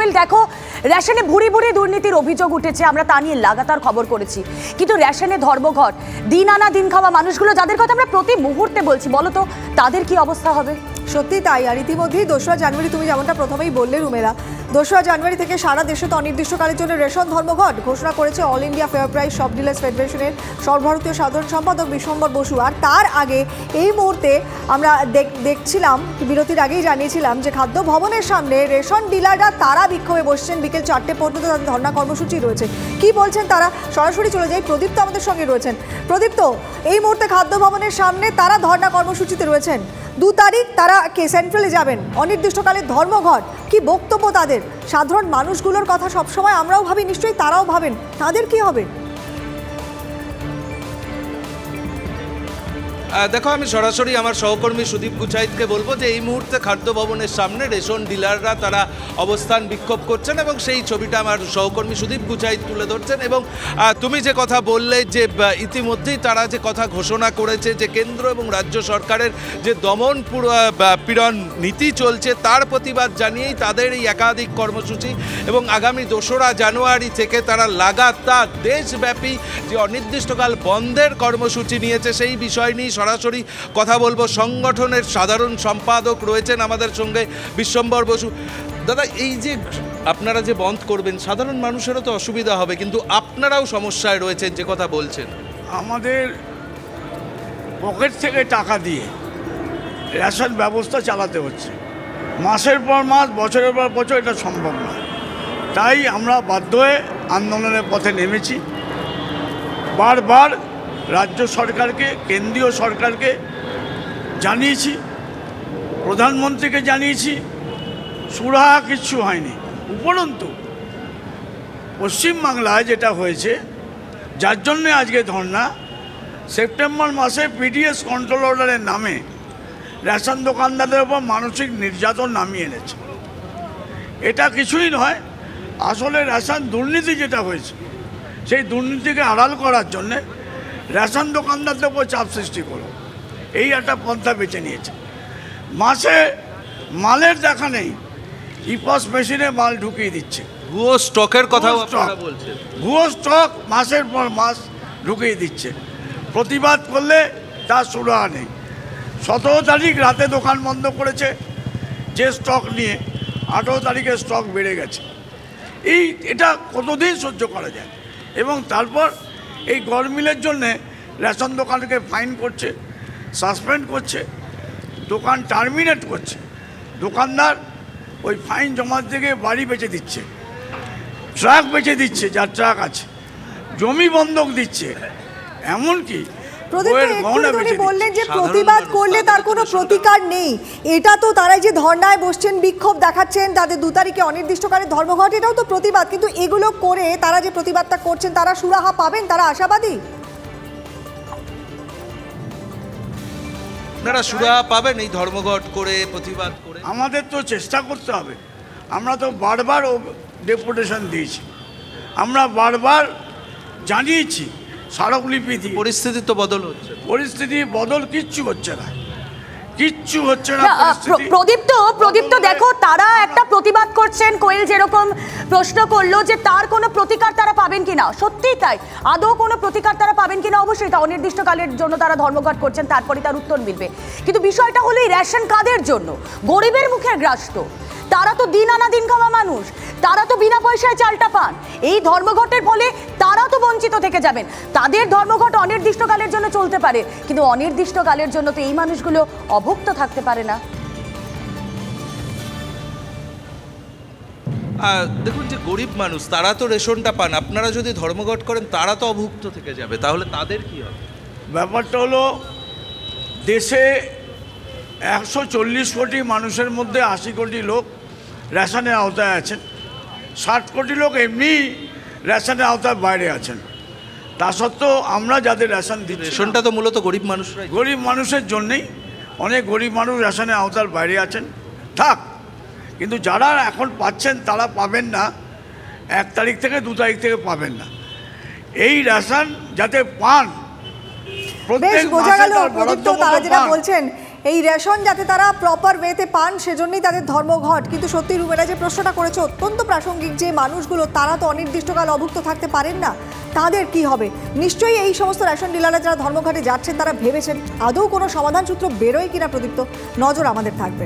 কোয়েল দেখো, রেশনে ভুরি ভুরি দুর্নীতির অভিযোগ উঠেছে, আমরা তা নিয়ে লাগাতার খবর করেছি, কিন্তু রেশনে ধর্মঘট, দিন আনা দিন খাওয়া মানুষগুলো যাদের কথা আমরা প্রতি মুহূর্তে বলছি, বলো তো তাদের কি অবস্থা হবে? সত্যি তাই। আর ইতিমধ্যেই 2রা জানুয়ারি, তুমি যেমনটা প্রথমেই বললে রুমেলা, 2রা জানুয়ারি থেকে সারা দেশে তো অনির্দিষ্টকালের জন্য রেশন ধর্মঘট ঘোষণা করেছে all India fair price shop dealers ফেডারেশনের সর্বভারতীয় সাধারণ সম্পাদক বিশ্বম্বর বসু। আর তার আগে এই মুহূর্তে আমরা দেখছিলাম, বিরতির আগেই জানিয়েছিলাম যে খাদ্য ভবনের সামনে রেশন ডিলাররা তারা বিক্ষোভে বসছেন, বিকেল 4টে পর্যন্ত তাদের ধর্ণা কর্মসূচি রয়েছে। কি বলছেন তারা, সরাসরি চলে যাই, প্রদীপ্ত আমাদের সঙ্গে রয়েছেন। প্রদীপ্ত, এই মুহূর্তে খাদ্য ভবনের সামনে তারা ধর্ণা কর্মসূচিতে রয়েছেন, 2 তারিখ তারা সেন্ট্রালে যাবেন, অনির্দিষ্টকালের ধর্মঘট, কি বক্তব্য তাদের? সাধারণ মানুষগুলোর কথা সবসময় আমরাও ভাবি, নিশ্চয়ই তারাও ভাবেন, তাদের কি হবে? দেখো, আমি সরাসরি আমার সহকর্মী সুদীপ গুচাইতকে বলবো যে এই মুহূর্তে খাদ্য ভবনের সামনে রেশন ডিলাররা তারা অবস্থান বিক্ষোভ করছেন এবং সেই ছবিটা আমার সহকর্মী সুদীপ গুচাইত তুলে ধরছেন। এবং তুমি যে কথা বললে যে ইতিমধ্যেই তারা যে কথা ঘোষণা করেছে যে কেন্দ্র এবং রাজ্য সরকারের যে দমন পীড়ন নীতি চলছে তার প্রতিবাদ জানিয়েই তাদের এই একাধিক কর্মসূচি, এবং আগামী 2রা জানুয়ারি থেকে তারা লাগাতার দেশব্যাপী যে অনির্দিষ্টকাল বন্ধের কর্মসূচি নিয়েছে সেই বিষয় নিয়ে সরাসরি কথা বলবো। সংগঠনের সাধারণ সম্পাদক রয়েছেন আমাদের সঙ্গে বিশ্বম্বর বসু। দাদা, এই যে আপনারা যে বন্ধ করবেন, সাধারণ মানুষেরও তো অসুবিধা হবে, কিন্তু আপনারাও সমস্যায় রয়েছেন যে কথা বলছেন। আমাদের পকেট থেকে টাকা দিয়ে রেশন ব্যবস্থা চালাতে হচ্ছে, মাসের পর মাস, বছরের পর বছর, এটা সম্ভব নয়। তাই আমরা বাধ্য হয়ে আন্দোলনের পথে নেমেছি। বারবার রাজ্য সরকারকে, কেন্দ্রীয় সরকারকে জানিয়েছি, প্রধানমন্ত্রীকে জানিয়েছি, সুরাহা কিচ্ছু হয়নি। উপরন্তু পশ্চিমবাংলায় যেটা হয়েছে, যার জন্যে আজকে ধর্না, সেপ্টেম্বর মাসে পিডিএস কন্ট্রোল অর্ডারের নামে রেশন দোকানদারদের ওপর মানসিক নির্যাতন নামিয়ে এনেছে। এটা কিছুই নয়, আসলে রেশন দুর্নীতি যেটা হয়েছে সেই দুর্নীতিকে আড়াল করার জন্যে রেশন দোকানদারদের উপর চাপ সৃষ্টি করো, এই একটা পন্থা বেছে নিয়েছে। মাসে মালের দেখা নেই, ইপস মেশিনে মাল ঢুকিয়ে দিচ্ছে, ভুয়ো স্টকের কথা আপনারা বলছেন, ভুয়ো স্টক মাসের পর মাস ঢুকিয়ে দিচ্ছে। প্রতিবাদ করলে তার সুরাহা নেই। 17 তারিখ রাতে দোকান বন্ধ করেছে যে স্টক নিয়ে, 18 তারিখে স্টক বেড়ে গেছে। এটা কতদিন সহ্য করা যায়? এবং তারপর এই গরমিলের জন্যে রেশন দোকানকে ফাইন করছে, সাসপেন্ড করছে, দোকান টার্মিনেট করছে। দোকানদার ওই ফাইন জমা থেকে বাড়ি বেচে দিচ্ছে, ট্রাক বেচে দিচ্ছে, যার ট্রাক আছে, জমি বন্ধক দিচ্ছে, এমনকি বললেন যে প্রতিবাদ করলে তার কোনো প্রতিকার নেই। এটা তো তারাই যে ধর্নায় বসছেন, বিক্ষোভ দেখাচ্ছেন, তাদের 2 তারিখে অনির্দিষ্টকালের ধর্মঘট, এটাও তো প্রতিবাদ। কিন্তু এগুলো করে তারা যে প্রতিবাদটা করছেন, তারা সুরাহা পাবেন, তারা আশাবাদী? আপনারা সুরাহা পাবেন এই ধর্মঘট করে, প্রতিবাদ করে? আমাদের তো চেষ্টা করতে হবে। আমরা তো বারবার ডেপুটেশন দিয়েছি, আমরা বারবার জানিয়েছি, স্মারকলিপি দিয়ে। পরিস্থিতি তো বদল হচ্ছে, পরিস্থিতি বদল কিচ্ছু হচ্ছে না, কিচ্ছু হচ্ছে না। প্রদীপ্ত দেখো, তারা একটা প্রতিবাদ করছেন, কোয়েল যেরকম প্রশ্ন করলো যে তার কোনো প্রতিকার তারা পাবেন কিনা, সত্যিই তাই, আদৌ কোনো প্রতিকার তারা পাবেন কিনা? অবশ্যই তা অনির্দিষ্টকালের জন্য তারা ধর্মঘট করছেন, তারপরে তার উত্তর মিলবে। কিন্তু বিষয়টা হলো এই রেশন কাদের জন্য? গরিবের মুখের গ্রাস্ত, তারা তো দিন আনা দিন খাওয়া মানুষ, তারা তো বিনা পয়সায় চালটা পান। এই ধর্মঘটের ফলে তারা তো বঞ্চিত থেকে যাবেন। তাদের ধর্মঘট অনির্দিষ্টকালের জন্য চলতে পারে, কিন্তু অনির্দিষ্টকালের জন্য তো এই মানুষগুলো অভুক্ত থাকতে পারে না। দেখুন, যে গরিব মানুষ তারা তো রেশনটা পান, আপনারা যদি ধর্মঘট করেন তারা তো অভুক্ত থেকে যাবে, তাহলে তাদের কি হবে? ব্যাপারটা হলো, দেশে 140 কোটি মানুষের মধ্যে 80 কোটি লোক রেশনের আওতায় আছেন, 60 কোটি লোক এমনি রেশনের আওতায় বাইরে আছেন। তা সত্ত্বেও আমরা যাদের রেশন দিচ্ছি, রেশনটা তো মূলত গরিব মানুষরাই, গরিব মানুষের জন্যেই। অনেক গরিব মানুষ রেশনের আওতার বাইরে আছেন, থাক, কিন্তু যারা এখন পাচ্ছেন তারা পাবেন না, 1 তারিখ থেকে 2 তারিখ থেকে পাবেন না। এই রেশন যাতে পান, বেশ বোঝা গেল প্রদীপ্ত, তারা যেটা বলছেন এই রেশন যাতে তারা প্রপার ওয়েতে পান সেজন্যই তাদের ধর্মঘট। কিন্তু সত্যি রুমেলা যে প্রশ্নটা করেছে অত্যন্ত প্রাসঙ্গিক, যে মানুষগুলো তারা তো অনির্দিষ্টকাল অভুক্ত থাকতে পারেন না, তাদের কি হবে? নিশ্চয়ই এই সমস্ত রেশন ডিলাররা যারা ধর্মঘটে যাচ্ছেন তারা ভেবেছেন আদৌ কোনো সমাধান সূত্র বেরোয় কিনা প্রদীপ্ত, নজর আমাদের থাকবে।